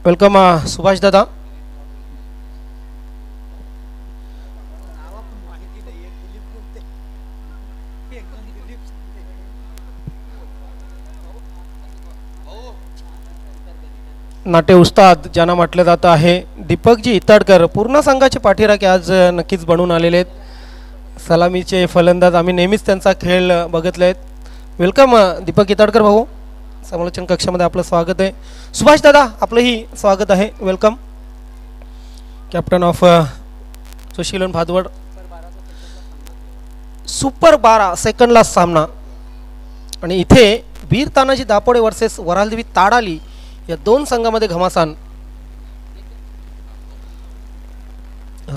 Welcome Subhash दादा. नाट्य उस्ताद ज्यांना म्हटलं जातं आहे दीपकजी इताडकर पूर्ण संघाचे पाठीराखे आज नक्कीच बनून आलेले आहेत. सलामीचे फलंदाज आम्ही नेहमीच त्यांचा खेळ बघितले आहेत. वेलकम दीपक इताडकर भाऊ. समालोचन कक्षामध्ये आपलं स्वागत आहे. सुभाष दादा आपलंही स्वागत आहे. Welcome. Captain of Sushilan Bhadwad. Super 12 सेकंडला सामना आणि इथे वीर तानाजी दापोडे वर्सेस वरालदेवी ताडाली या दोन संघामध्ये घमासान.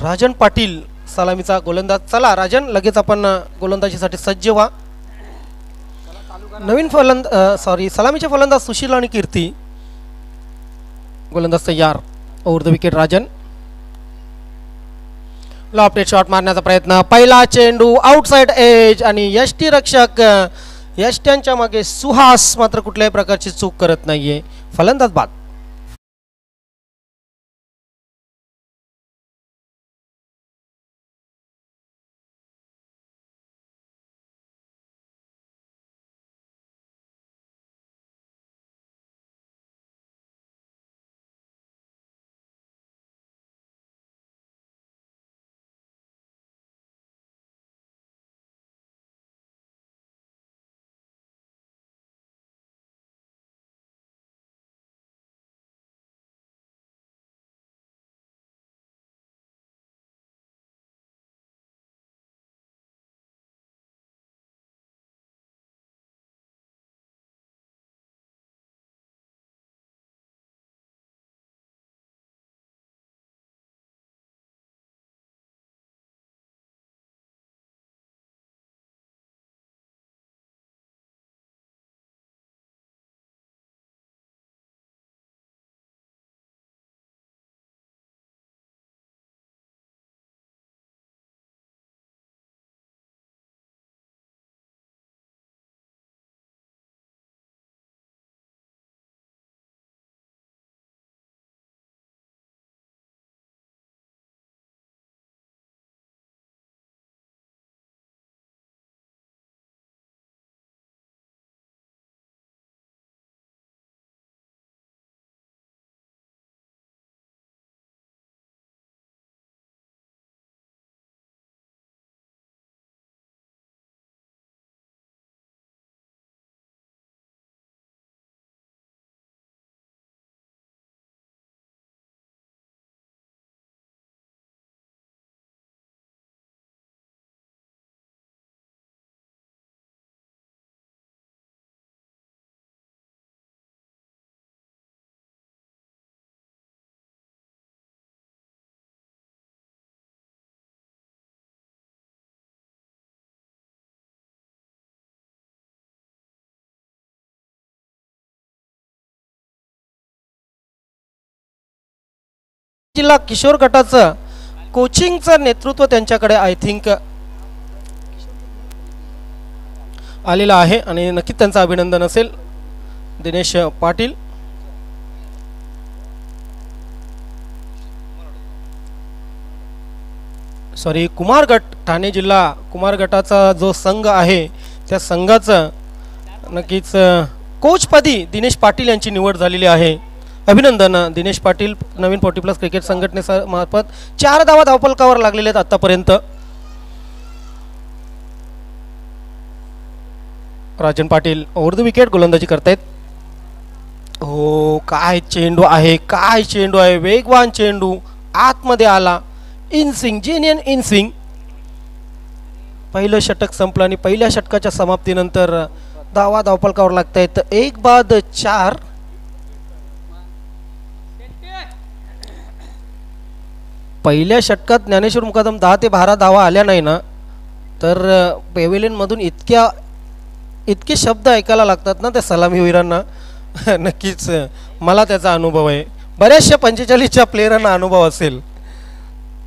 राजन पाटील सलामीचा गोलंदाज. चला राजन लगेच आपण गोलंदाजीसाठी सज्ज व्हा. नवीन सलामीचे फलंदाज सुशील आणि कीर्ती. गोलंदाज तयार. Over the wicket Rajan. Lofted shot मारण्याचा प्रयत्न. पहिला चेंडू आउटसाइड एज आणि यष्टी रक्षक यष्ट्यांच्या मागे सुहास मात्र कुठल्याही प्रकारची चूक करत नाहीये. फलंदाज बाद. जिल्हा किशोर गटाचं कोचिंगचं नेतृत्व त्यांच्याकडे आय थिंक आलेलं आहे आणि नक्कीच त्यांचं अभिनंदन असेल. दिनेश पाटील. कुमार गट ठाणे जिल्हा कुमार गटाचा जो संघ आहे त्या संघाचं नक्कीच कोचपदी दिनेश पाटील यांची निवड झालेली आहे. अभिनंदन दिनेश पाटील. नवीन 40+ क्रिकेट संघटनेमार्फत 4 धावा धावफलकावर लागलेले आहेत आतापर्यंत. Rajan Patil over the wicket गोलंदाजी करतायत. हो काय चेंडू आहे, काय चेंडू आहे. वेगवान चेंडू आतमध्ये आला. In swing genuine in swing. पहिलं षटक संपलं आणि पहिल्या षटकाच्या समाप्तीनंतर धावा धावफलकावर लागतायत. 1 बाद 4. पहिल्या षटकात ज्ञानेश्वर मुकादम 10 ते 12 धावा आल्या नाही ना तर पेव्हिलियनमधून इतके शब्द ऐकायला लागतात ना त्या सलामीवीरांना. नक्कीच मला त्याचा अनुभव आहे. बऱ्याचशा 45च्या प्लेयरांना अनुभव असेल.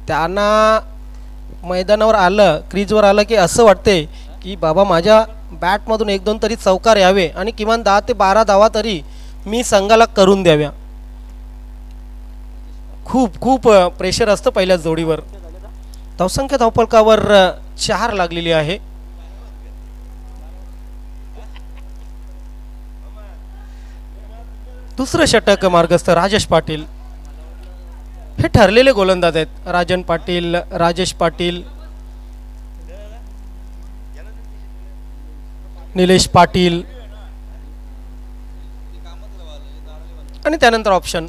त्यांना मैदानावर आलं क्रीजवर आलं की असं वाटते की बाबा माझ्या बॅटमधून 1-2 तरी चौकार यावे आणि किमान 10 ते 12 धावा तरी मी संघाला करून द्याव्या. खूप खूप प्रेशर असतं पहिल्या जोडीवर. धावसंख्या धावफलकावर 4 लागलेली आहे. दुसरं षटक मार्गस्थ राजेश पाटील. हे ठरलेले गोलंदाज आहेत. राजन पाटील, राजेश पाटील, निलेश पाटील आणि त्यानंतर ऑप्शन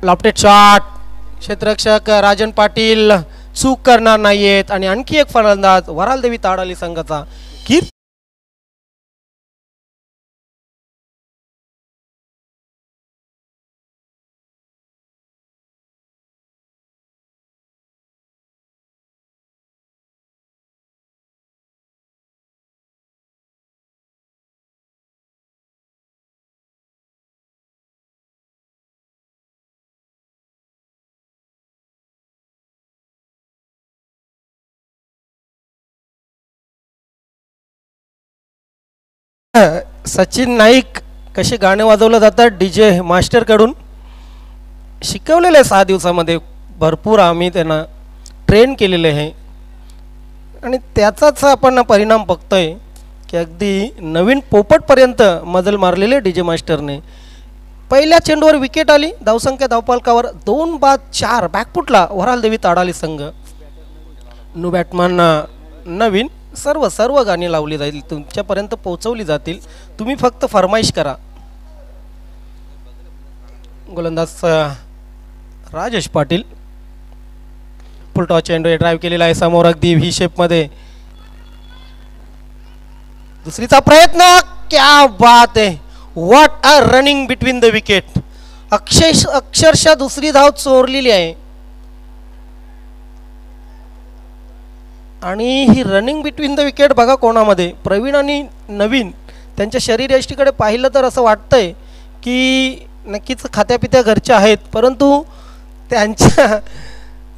लॉफ्टेड शॉट. क्षेत्ररक्षक राजन पाटील चूक करणार नाहीयेत आणि आणखी एक फलंदाज वरालदेवी ताडाली संघाचा कीर्ती. सचिन नाईक कसे गाणे वाजवलं जातात डीजे मास्टरकडून शिकवलेले 6 दिवसामध्ये भरपूर आम्ही त्यांना ट्रेन केलेले आहे आणि त्याचाच आपण परिणाम बघतोय की अगदी नवीन पोपटपर्यंत मजल मारलेले डीजे मास्टरने. पहिल्या चेंडूवर विकेट आली. धावसंख्या धावफलकावर 2-4 बॅकफुटला वरालदेवी ताडाली संघ. न्यू बॅटमॅन नवीन सर्व गाणी लावली जाईल, तुमच्यापर्यंत पोहोचवली जातील. तुम्ही फक्त फरमाईश करा. गोलंदाज राजेश पाटील फुलटॉस चेंडू ड्राईव्ह केलेला आहे समोर अगदी व्ही शेपमध्ये. दुसरीचा प्रयत्न. क्या बात आहे. What a running between the wicket. अक्षरशः दुसरी धाव चोरलेली आहे आणि ही रनिंग बिटवीन द विकेट बघा कोणामध्ये. प्रवीण आणि नवीन त्यांच्या शरीरयष्टीकडे पाहिलं तर असं वाटतंय की नक्कीच खात्यापित्या घरचे आहेत, परंतु त्यांच्या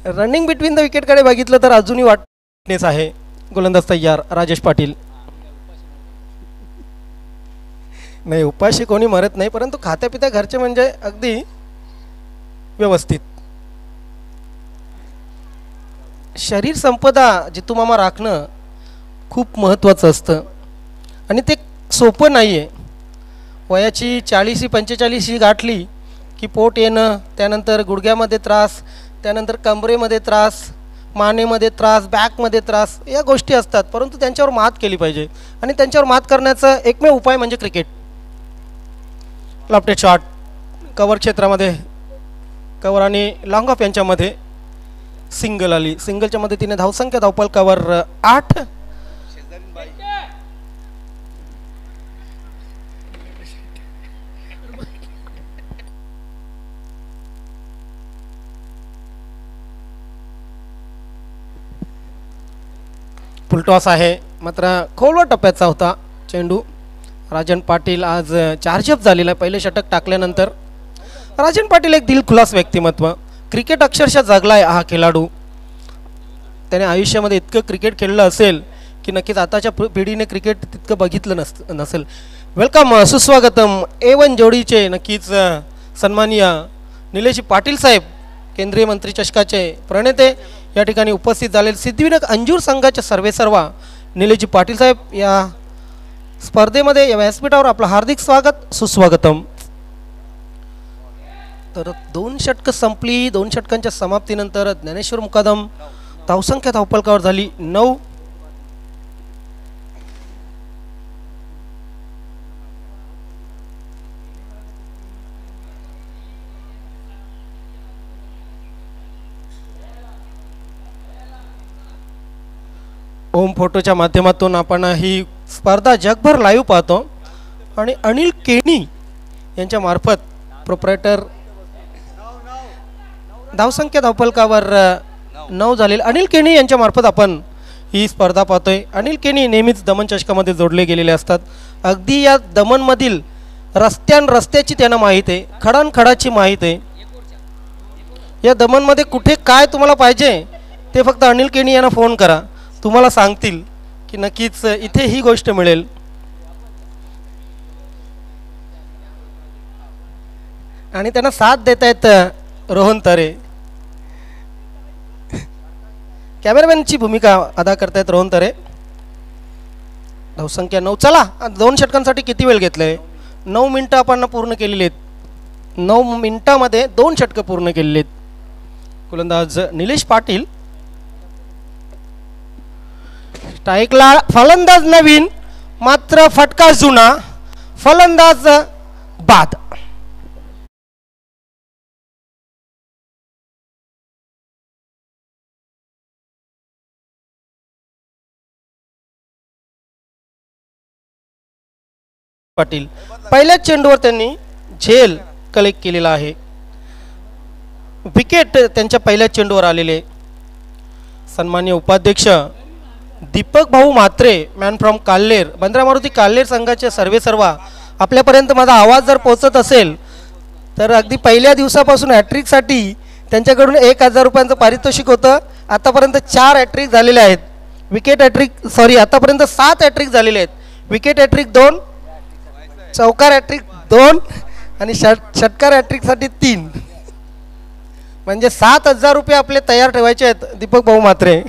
रनिंग बिटवीन द विकेटकडे बघितलं तर अजूनही वाटणेच आहे. गोलंदाज तयार राजेश पाटील. नाही उपाशी कोणी मरत नाही, परंतु खात्यापित्या घरचे म्हणजे अगदी व्यवस्थित. शरीर संपदा जितूमामा राखणं खूप महत्त्वाचं असतं आणि ते सोपं नाही आहे. वयाची 40-45 गाठली की पोट येणं, त्यानंतर गुडघ्यामध्ये त्रास, त्यानंतर कमरेमध्ये त्रास, मानेमध्ये त्रास, बॅकमध्ये त्रास, या गोष्टी असतात. परंतु त्यांच्यावर मात केली पाहिजे आणि त्यांच्यावर मात करण्याचा एकमेव उपाय म्हणजे क्रिकेट. Lofted shot. कव्हर क्षेत्रामध्ये कव्हर आणि लॉंग ऑफ यांच्यामध्ये सिंगल आली. सिंगलच्या मदतीने धावसंख्या धावफलकावर 8. फुलटॉस आहे मात्र खोलवर टप्प्याचा होता चेंडू. राजन पाटील आज चार्जअप झालेला आहे पहिले षटक टाकल्यानंतर. राजन पाटील एक दिलखुलास व्यक्तिमत्व. क्रिकेट अक्षरशः जगला आहे हा खेळाडू. त्याने आयुष्यामध्ये इतकं क्रिकेट खेळलं असेल की नक्कीच आताच्या पिढीने क्रिकेट तितकं बघितलं नसेल. वेलकम, सुस्वागतम. A1 जोडीचे नक्कीच सन्माननीय निलेश पाटील साहेब, केंद्रीय मंत्री चषकाचे प्रणेते या ठिकाणी उपस्थित झालेले. सिद्धिविनायक अंजूर संघाचे सर्वेसर्वा निलेश पाटील साहेब या स्पर्धेमध्ये या व्यासपीठावर आपलं हार्दिक स्वागत, सुस्वागतम. तर 2 षटकं संपली. 2 षटकांच्या समाप्तीनंतर ज्ञानेश्वर मुकादम. धावसंख्या धावफलकावर झाली 9. ओम फोटोच्या माध्यमातून आपण ही स्पर्धा जगभर लाईव्ह पाहतो आणि अनिल केणी यांच्या मार्फत प्रोप्रायटर धावसंख्या धावफलकावर 9 झालेले अनिल केणी यांच्या मार्फत आपण ही स्पर्धा पाहतोय. अनिल केणी नेहमीच दमन चषकामध्ये जोडले गेलेले असतात. अगदी या दमनमधील रस्त्याची त्यांना माहीत आहे, खडाची माहीत आहे. या दमनमध्ये कुठे काय तुम्हाला पाहिजे ते फक्त अनिल केणी यांना फोन करा, तुम्हाला सांगतील की नक्कीच इथे ही गोष्ट मिळेल. आणि त्यांना साथ देत आहेत रोहन तरे. कॅमेरामॅनची भूमिका अदा करतायत रोहन तरे. धावसंख्या 9. चला 2 षटकांसाठी किती वेळ घेतलाय? 9 मिनटं आपण पूर्ण केलेली आहेत. 9 मिनिटामध्ये 2 षटकं पूर्ण केलेली आहेत. गोलंदाज निलेश पाटील. स्ट्राईकला फलंदाज नवीन मात्र फटका जुना. फलंदाज बाद. पाटील पहिल्याच चेंडूवर त्यांनी झेल कलेक्ट केलेला आहे. विकेट त्यांच्या पहिल्याच चेंडूवर आलेले. सन्माननीय उपाध्यक्ष दीपक भाऊ म्हात्रे मॅन फ्रॉम काल्हेर, बंद्रा मारुती काल्हेर संघाचे सर्वेसर्वा, आपल्यापर्यंत माझा आवाज जर पोहोचत असेल तर अगदी पहिल्या दिवसापासून हॅट्रिकसाठी त्यांच्याकडून 1000 रुपयांचं पारितोषिक होतं. आतापर्यंत 4 हॅट्रिक झालेले आहेत. विकेट हॅट्रिक आतापर्यंत 7 हॅट्रिक झालेले आहेत. विकेट हॅट्रिक 2, चौकार हॅट्रिक 2 आणि षटकार हॅट्रिकसाठी 3. म्हणजे 7000 रुपये आपले तयार ठेवायचे आहेत दीपक भाऊ म्हात्रे.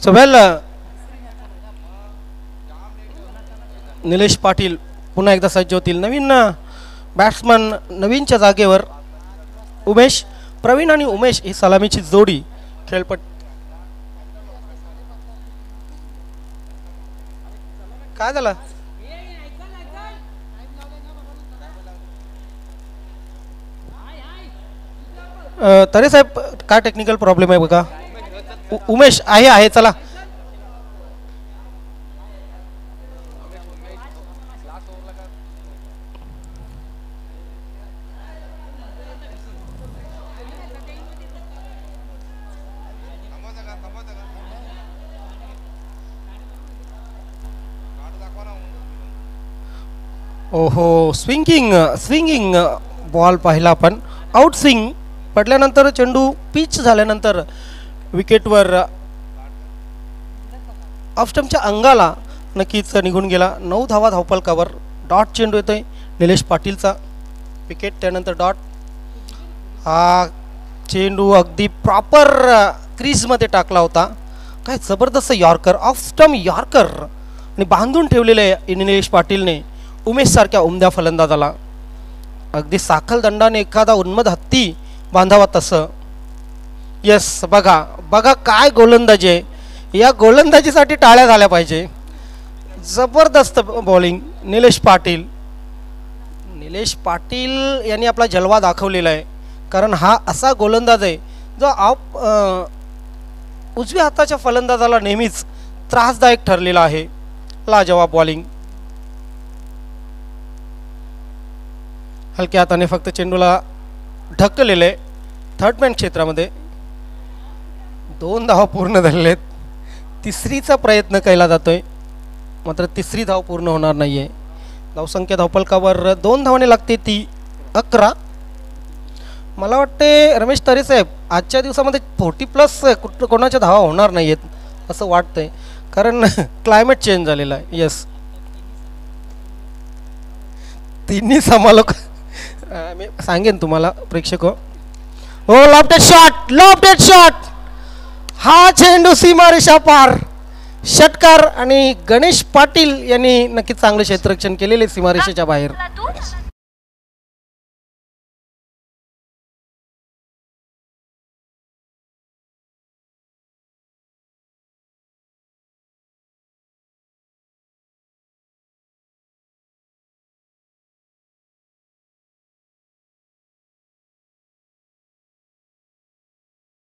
सो वेल, निलेश पाटील पुन्हा एकदा सज्ज होतील. नवीन बॅट्समन नवीनच्या जागेवर उमेश. प्रवीण आणि उमेश ही सलामीची जोडी खेळपट. काय झालं? तरे साहेब काय टेक्निकल प्रॉब्लेम आहे बघा. उमेश आहे चला. ओहो, स्विंगिंग बॉल पाहिला आपण. आउट स्विंग पडल्यानंतर चेंडू पिच झाल्यानंतर विकेटवर ऑफस्टम्पच्या अंगाला नक्कीच निघून गेला. 9 धावा धावपलकावर. डॉट चेंडू येतोय निलेश पाटीलचा. विकेट त्यानंतर डॉट. हा चेंडू अगदी प्रॉपर क्रीजमध्ये टाकला होता. काय जबरदस्त यॉर्कर, ऑफस्टम्प यॉर्कर आणि बांधून ठेवलेलं आहे निलेश पाटीलने उमेश सारख्या उमद्या फलंदाजाला. अगदी साखल दंडाने एखादा उन्मद हत्ती बांधावा तसं. यस, बघा काय गोलंदाजी आहे. या गोलंदाजीसाठी टाळ्या झाल्या पाहिजे. जबरदस्त बॉलिंग निलेश पाटील यांनी आपला जलवा दाखवलेला आहे. कारण हा असा गोलंदाज आहे जो उजव्या हाताच्या फलंदाजाला नेहमीच त्रासदायक ठरलेला आहे. लाजवाब बॉलिंग. हलक्या हाताने फक्त चेंडूला ढकललेलं आहे थर्ड मॅन क्षेत्रामध्ये. 2 धावा पूर्ण झालेले आहेत. तिसरीचा प्रयत्न केला जातोय मात्र तिसरी धाव पूर्ण होणार नाही आहे. धावसंख्या धावपलकावर 2 धावाने लागते ती 11. मला वाटते रमेश तरे साहेब आजच्या दिवसामध्ये 40+ कोणाच्या धावा होणार नाही आहेत असं वाटतंय. कारण क्लायमेट चेंज झालेला आहे. यस, तिन्ही समालोक मी सांगेन तुम्हाला प्रेक्षक. हो, लॉफ्टेड शॉट. हा चेंडू सीमारेषा पार. षटकार आणि गणेश पाटील यांनी नक्कीच चांगले क्षेत्ररक्षण केलेले सीमारेषेच्या बाहेर.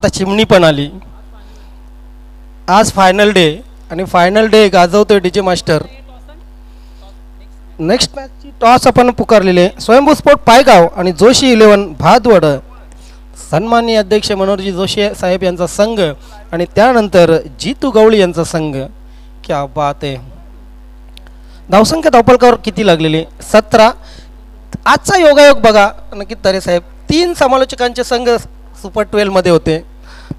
आता चिमणी पण आली. आज फायनल डे आणि फायनल डे गाजवतोय डीजे मास्टर. नेक्स्ट मॅचची टॉस आपण पुकारलेले स्वयंभू स्पोर्ट पायगाव आणि जोशी 11 भादवड. सन्माननीय अध्यक्ष मनोहरजी जोशी साहेब यांचा संघ आणि त्यानंतर जीतू गवळी यांचा संघ. क्या बात आहे. धावसंख्या धावपलकावर किती लागलेली? 17. आजचा योगायोग बघा नक्की तरे साहेब, 3 समालोचकांचे संघ सुपर 12 मध्ये होते.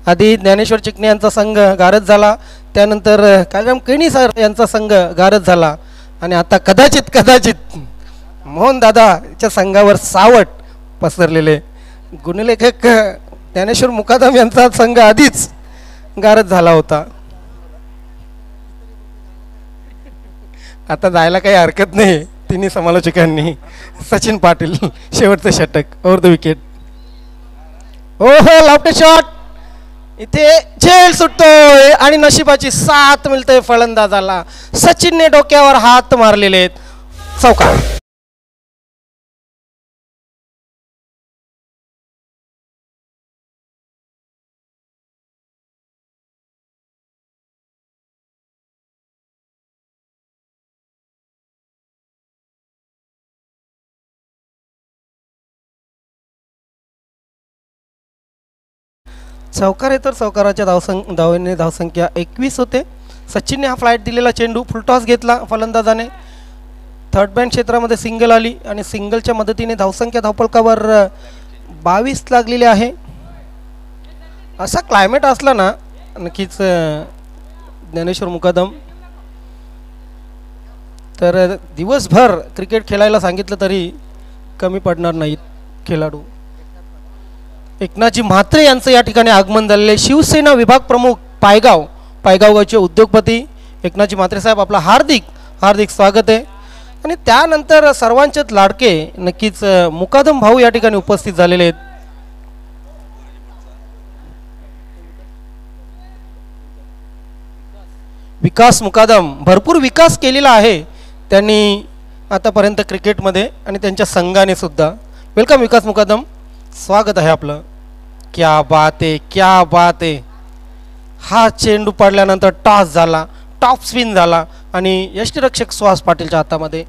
आधी ज्ञानेश्वर चिकणे यांचा संघ गारद झाला, त्यानंतर कालराम केणी सर यांचा संघ गारद झाला आणि आता कदाचित मोहन दादाच्या संघावर सावट पसरलेले गुणलेखक ज्ञानेश्वर मुकादम यांचा संघ आधीच गारद झाला होता. आता जायला काही हरकत नाही तिन्ही समालोचकांनी. सचिन पाटील शेवटचं षटक ओव्हर द विकेट. ओहो लावटे शॉट, इथे झेल सुटतोय आणि नशिबाची साथ मिळते फलंदाजाला. सचिनने डोक्यावर हात मारलेले आहेत. चौकार. चौकार आहे तर चौकाराच्या धावेने धावसंख्या 21 होते. सचिनने हा फ्लाईट दिलेला चेंडू फुलटॉस घेतला फलंदाजाने. थर्ड बँड क्षेत्रामध्ये सिंगल आली आणि सिंगलच्या मदतीने धावसंख्या धावपलकावर 22 लागलेली आहे. असा क्लायमेट असला ना नक्कीच ज्ञानेश्वर मुकादम तर दिवसभर क्रिकेट खेळायला सांगितलं तरी कमी पडणार नाहीत खेळाडू. एकनाथजी म्हात्रे यांचं या ठिकाणी आगमन झालेले. शिवसेना विभाग प्रमुख पायगावचे उद्योगपती एकनाथजी म्हात्रे साहेब, आपला हार्दिक स्वागत आहे. आणि त्यानंतर सर्वांचेच लाडके नक्कीच मुकादम भाऊ या ठिकाणी उपस्थित झालेले आहेत. विकास मुकादम, भरपूर विकास केलेला आहे त्यांनी आतापर्यंत क्रिकेटमध्ये आणि त्यांच्या संघाने सुद्धा. वेलकम विकास मुकादम, स्वागत आहे आपलं. क्या बात आहे. हा चेंडू पडल्यानंतर टॉस झाला, टॉप स्पिन झाला आणि यष्टिरक्षक सुहास पाटीलच्या हातामध्ये.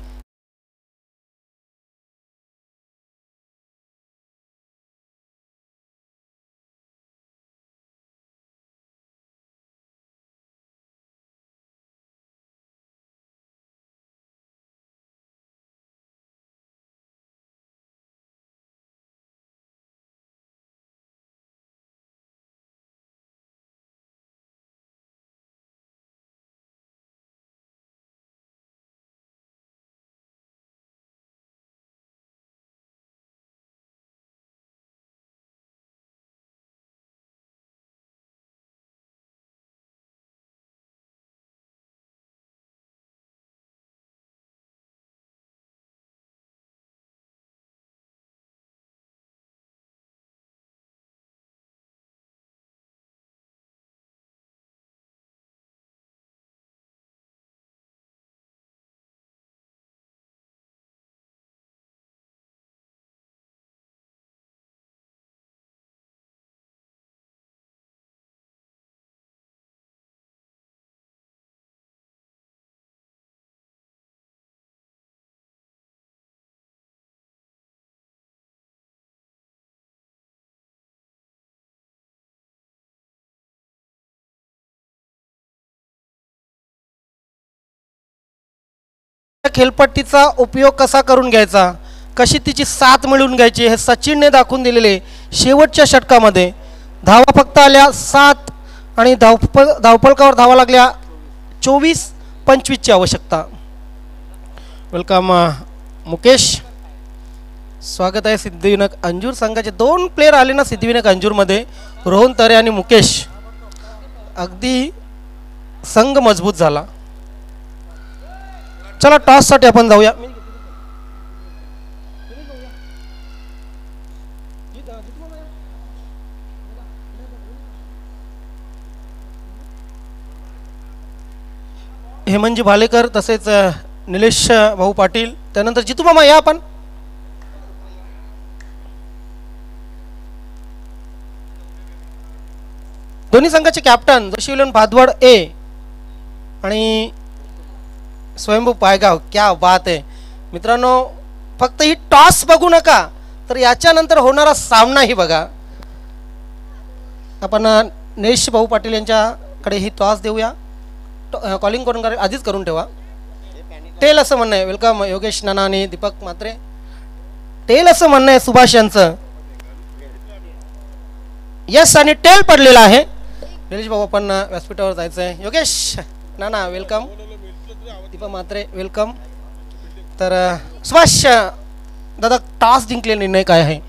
खेळपट्टीचा उपयोग कसा करून घ्यायचा, कशी तिची साथ मिळवून घ्यायची हे सचिनने दाखवून दिलेले. शेवटच्या षटकामध्ये धावा फक्त आल्या 7 आणि धावपलकावर धावा लागल्या 24-25ची आवश्यकता. वेलकम मुकेश, स्वागत आहे. सिद्धिविनायक अंजूर संघाचे 2 प्लेयर आले ना सिद्धिविनायक अंजूरमध्ये, रोहन तरे आणि मुकेश. अगदी संघ मजबूत झाला. चला टॉससाठी आपण जाऊया. हेमंतजी भालेकर तसेच निलेश भाऊ पाटील, त्यानंतर जितू मामा या आपण. दोन्ही संघाचे कॅप्टन जशिवलन भादवड ए आणि स्वयंभू पायगाव. क्या बात आहे मित्रांनो, फक्त ही टॉस बघू नका तर याच्यानंतर होणारा सामनाही बघा. आपण निलेश भाऊ पाटील यांच्याकडे ही टॉस देऊया. कॉलिंग करून आधीच करून ठेवा. टेल असं म्हणणं आहे. वेलकम योगेश नाना आणि दीपक म्हात्रे. टेल असं म्हणणं आहे सुभाष यांचं. यस आणि टेल पडलेला आहे. निलेश भाऊ आपण व्यासपीठावर जायचं आहे. योगेश नाना वेलकम, दीपक म्हात्रे वेलकम. तर सुभाष दादा टॉस जिंकलेला निर्णय काय आहे?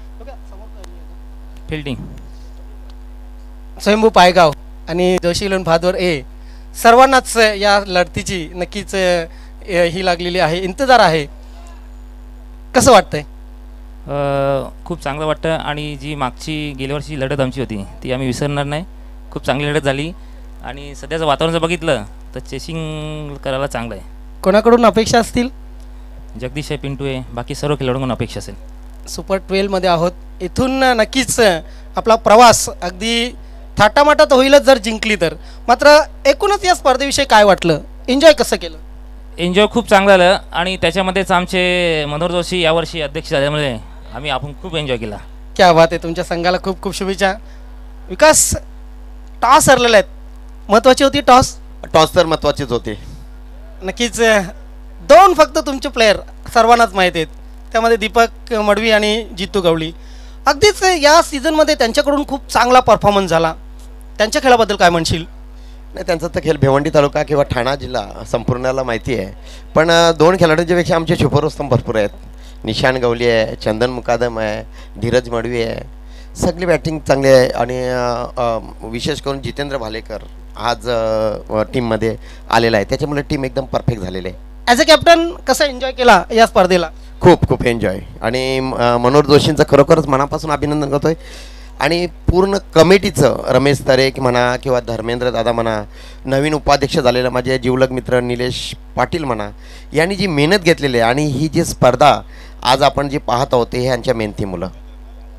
फिल्डिंग. स्वयंभू पायगाव आणि जोशीलन भादवर ए सर्वांनाच या लढतीची नक्कीच ही लागलेली आहे, इंतजार आहे. कसं वाटतंय? खूप चांगलं वाटतं आणि जी मागची गेल्या वर्षी लढत आमची होती ती आम्ही विसरणार नाही. खूप चांगली लढत झाली आणि सध्याचं वातावरण जर बघितलं तर चेसिंग करायला चांगलं आहे. कोणाकडून अपेक्षा असतील? जगदीश आहे, पिंटू आहे, बाकी सर्व खेळाडूंकडून अपेक्षा असेल. सुपर 12मध्ये आहोत. इथून नक्कीच आपला प्रवास अगदी थाटामाटात होईलच जर जिंकली तर. मात्र एकूणच या स्पर्धेविषयी काय वाटलं? एन्जॉय कसं केलं? एन्जॉय खूप चांगलं झालं आणि त्याच्यामध्येच आमचे मनोहर जोशी यावर्षी अध्यक्ष झाल्यामुळे आपण खूप एन्जॉय केला. क्या बात आहे. तुमच्या संघाला खूप खूप शुभेच्छा. विकास, टॉस हरलेले आहेत, महत्त्वाची होती टॉस? टॉस तर महत्त्वाचीच होती. नक्कीच दोन फक्त तुमचे प्लेयर सर्वांनाच माहीत आहेत, त्यामध्ये दीपक मडवी आणि जितू गवळी. अगदीच या सीझनमध्ये त्यांच्याकडून खूप चांगला परफॉर्मन्स झाला. त्यांच्या खेळाबद्दल काय म्हणशील? नाही, त्यांचा तर खेळ भिवंडी तालुका किंवा ठाणा जिल्हा संपूर्णाला माहिती आहे. पण दोन खेळाडूंच्यापेक्षा आमचे शुभरुस्तम भरपूर आहेत. निशान गवली आहे, चंदन मुकादम आहे, धीरज मडवी आहे. सगळी बॅटिंग चांगली आहे आणि विशेष करून जितेंद्र भालेकर आज टीममध्ये आलेला आहे, त्याच्यामुळे टीम एकदम परफेक्ट झालेली आहे. ॲज अ कॅप्टन कसं एन्जॉय केला या स्पर्धेला? खूप खूप एन्जॉय. आणि मनोहर जोशींचं खरोखरच मनापासून अभिनंदन करतो आहे. आणि पूर्ण कमिटीचं, रमेश तरेक म्हणा किंवा धर्मेंद्र दादा म्हणा, नवीन उपाध्यक्ष झालेलं माझे जिवलग मित्र निलेश पाटील म्हणा, यांनी जी मेहनत घेतलेली आहे आणि ही जी स्पर्धा आज आपण जी पाहत आहोत हे यांच्या मेहनती मुलं.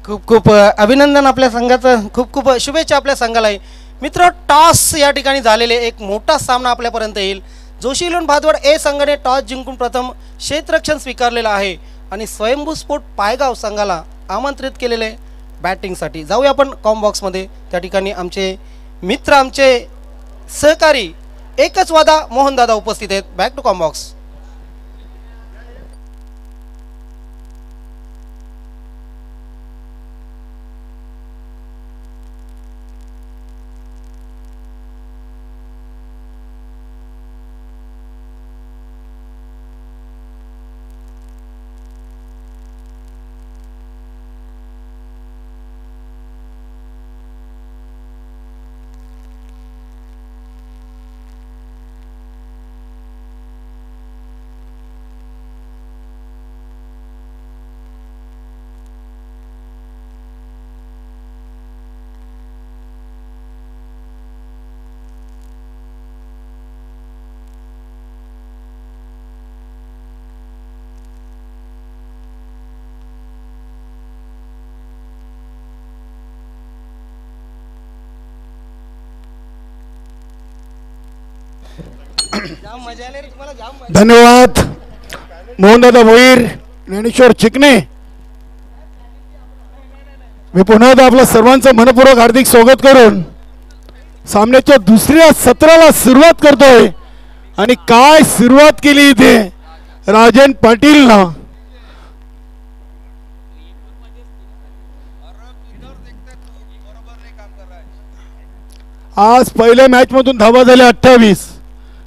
खूप खूप अभिनंदन आपल्या संघाचं, खूप खूप शुभेच्छा आपल्या संघालाही. मित्र, टॉस या ठिकाणी झालेले एक मोठा सामना आपल्यापर्यंत येईल. जोशीलोन भादवड ए संघाने टॉस जिंकून प्रथम क्षेत्ररक्षण स्वीकारलेलं आहे आणि स्वयंभू स्पोर्ट पायगाव संघाला आमंत्रित केलेले बॅटिंगसाठी. जाऊया आपण कॉम बॉक्समध्ये. त्या ठिकाणी आमचे मित्र, आमचे सहकारी एकच वादा मोहनदादा उपस्थित आहेत. Back to com box. धन्यवाद मोहनदादा भोईर, ज्ञानेश्वर चिकणे. मी पुन्हा एकदा आपल्या सर्वांचं मनपूर्वक हार्दिक स्वागत करून सामन्याच्या दुसऱ्या सत्राला सुरुवात करतोय. आणि काय सुरुवात केली इथे राजन पाटीलनं. आज पहिल्या मॅच मधून धावा झाल्या 28,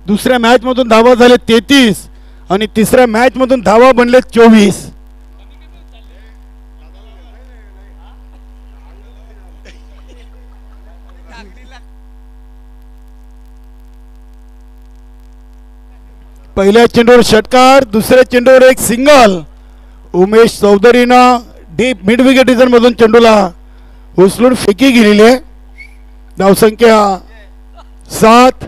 दुसऱ्या मॅच मधून धावा झाले 33 आणि तिसऱ्या मॅच मधून धावा बनले 24. पहिल्या चेंडूवर षटकार, दुसऱ्या चेंडूवर एक सिंगल. उमेश चौधरीनं डीप मिड विकेट रिझन मधून चेंडूला उचलून फेकी गेलेली आहे. धावसंख्या 7.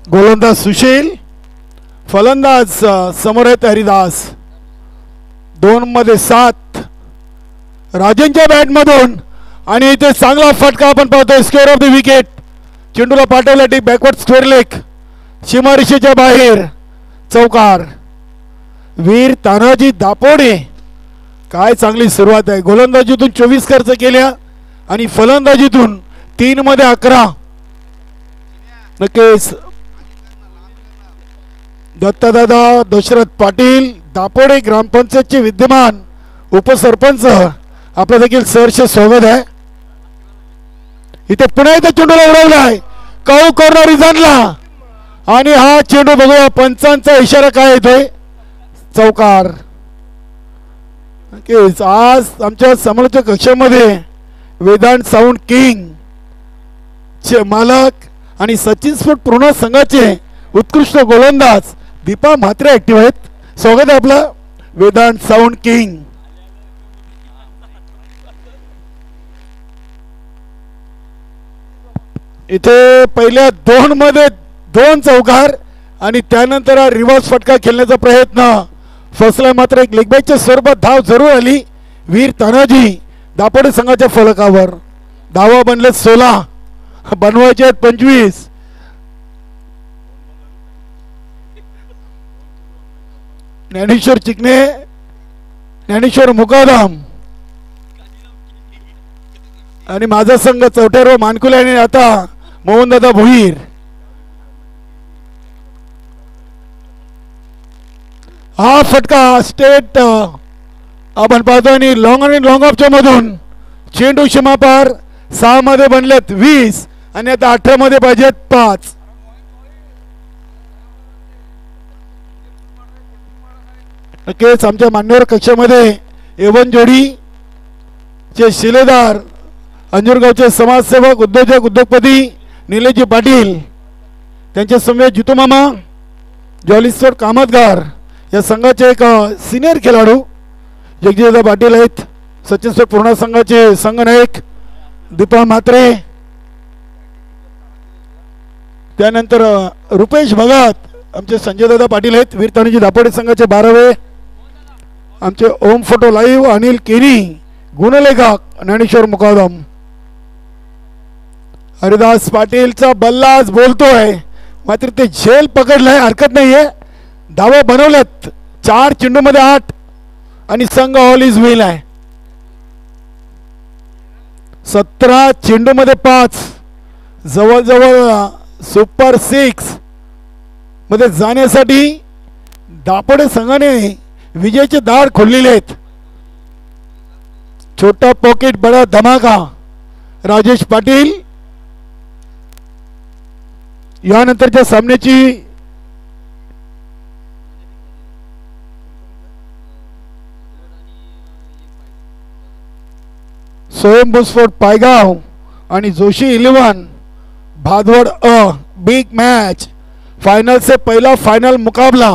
गोलंदाज सुशील, फलंदाज समोर आहेत हरिदास. 2 मध्ये 7. राजेंच्या बॅटमधून आणि इथे चांगला फटका आपण पाहतोय. Square of the wicket. चेंडूला पाठवला डीप बॅकवर्ड स्क्वेअर लेग. सीमारेषेच्या बाहेर चौकार. वीर तानाजी दापोडे. काय चांगली सुरुवात आहे. गोलंदाजीतून 24 खर्च केल्या आणि फलंदाजीतून 3 मध्ये 11. नक्कीच दत्तदादा दशरथ पाटील दापोडे ग्रामपंचायतचे विद्यमान उपसरपंच आपलं देखील सहर्ष स्वागत आहे. इथे पुन्हा एकदा चेंडूला उडवलाय. कौ कॉर्नर रिझनला आणि हा चेंडू बघूया पंचांचा इशारा काय येतोय. चौकार. नक्कीच आज आमच्या समालोचक कक्षामध्ये वेदांत साऊंड किंग चे मालक आणि सचिन स्पोर्ट पूर्ण संघाचे उत्कृष्ट गोलंदाज दीपा म्हात्रे ऍक्टिव्ह आहेत. स्वागत आहे आपलं वेदांत साऊंड किंग. इथे पहिल्या 2 मध्ये 2 चौकार आणि त्यानंतर हा रिव्हर्स फटका खेळण्याचा प्रयत्न फसला. मात्र एक लेगबॅकच्या स्वरूपात धाव जरूर आली वीर तानाजी दापोडे संघाच्या फलकावर. धावा बनले 16, बनवायचे आहेत 25. ज्ञानेश्वर चिकणे, ज्ञानेश्वर मुकादम आणि माझा संघ चौटेरो मानकुले आणि आता मोहनदादा भोईर. हा फटका स्टेट आपण पाहतो आणि लॉंग आणि लॉंग ऑफच्या मधून चेंडू सीमापार. 6 मध्ये बनलेत 20 आणि आता 18 मध्ये पाहिजेत 5. नक्कीच आमच्या मान्यवर कक्षामध्ये एवन जोडी चे शिलेदार अंजूरगावचे समाजसेवक उद्योजक उद्योगपती निलेशजी पाटील त्यांच्या समवेत जितू मामा जॉलीश्वर कामतगार या संघाचे एक सिनियर खेळाडू जगजीदा पाटील आहेत. सचिन स्पोर्ट पूर्ण संघाचे संघनायक दीपा म्हात्रे. त्यानंतर रुपेश भगत आमचे संजयदादा पाटील आहेत. वीर तानाजी दापोडे संघाचे 12वे. आमचे ओम फोटो लाईव्ह अनिल केनी गुणलेखक ज्ञानेश्वर मुकादम. हरिदास पाटीलचा बल्लाच बोलतोय मात्र ते झेल पकडलाय. हरकत नाहीये. धावा बनवल्यात 4 चेंडू मध्ये 8 आणि संघ ऑल इज वेल आहे. 17 चेंडू मध्ये 5 जवळजवळ सुपर 6 मध्ये जाण्यासाठी दापोडे संघाने विजयाचे दार खोललेले आहेत. छोटा पॉकेट बडा धमाका. राजेश पाटील यानंतरच्या सामन्याची स्वयंभू स्पोर्ट पायगाव आणि Joshi 11 Bhadwad big match final से पहला फाइनल मुकाबला.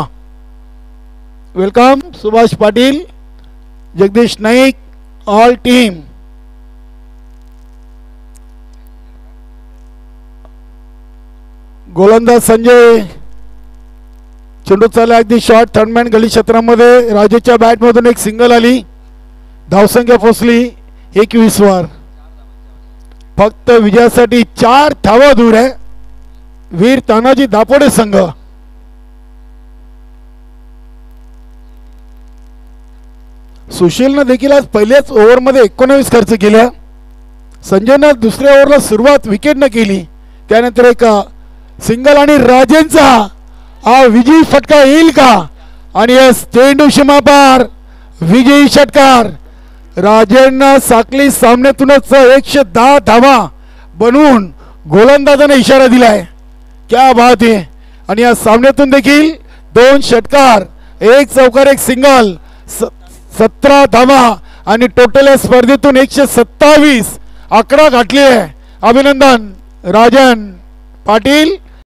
Welcome Subhash Patil Jagdish Naik all team. गोलंदाज संजय चेंडू चालला अगदी शॉर्ट थर्डमॅन गली क्षेत्रामध्ये. राजेच्या बॅटमधून एक सिंगल आली. धावसंख्या पोचली 21 वर. फक्त विजयासाठी 4 धावा दूर आहे वीर तानाजी दापोडे संघ. सुशीलनं देखील आज पहिल्याच ओव्हरमध्ये 19 खर्च केल्या. संजयनं दुसऱ्या ओव्हरला सुरुवात विकेटनं केली. त्यानंतर एक सिंगल आणि राजेंचा हा विजयी फटका येईल का. आणि चेंडू सीमापार विजयी षटकार. राजेंना साखली सामन्यातूनच 110 धावा बनवून गोलंदाजाने इशारा दिलाय. क्या बात आहे. आणि या सामन्यातून देखील 2 षटकार 1 चौकार 1 सिंगल 17 धावा आणि टोटल या स्पर्धेतून 127 आकडा गाठले. अभिनंदन राजन पाटील.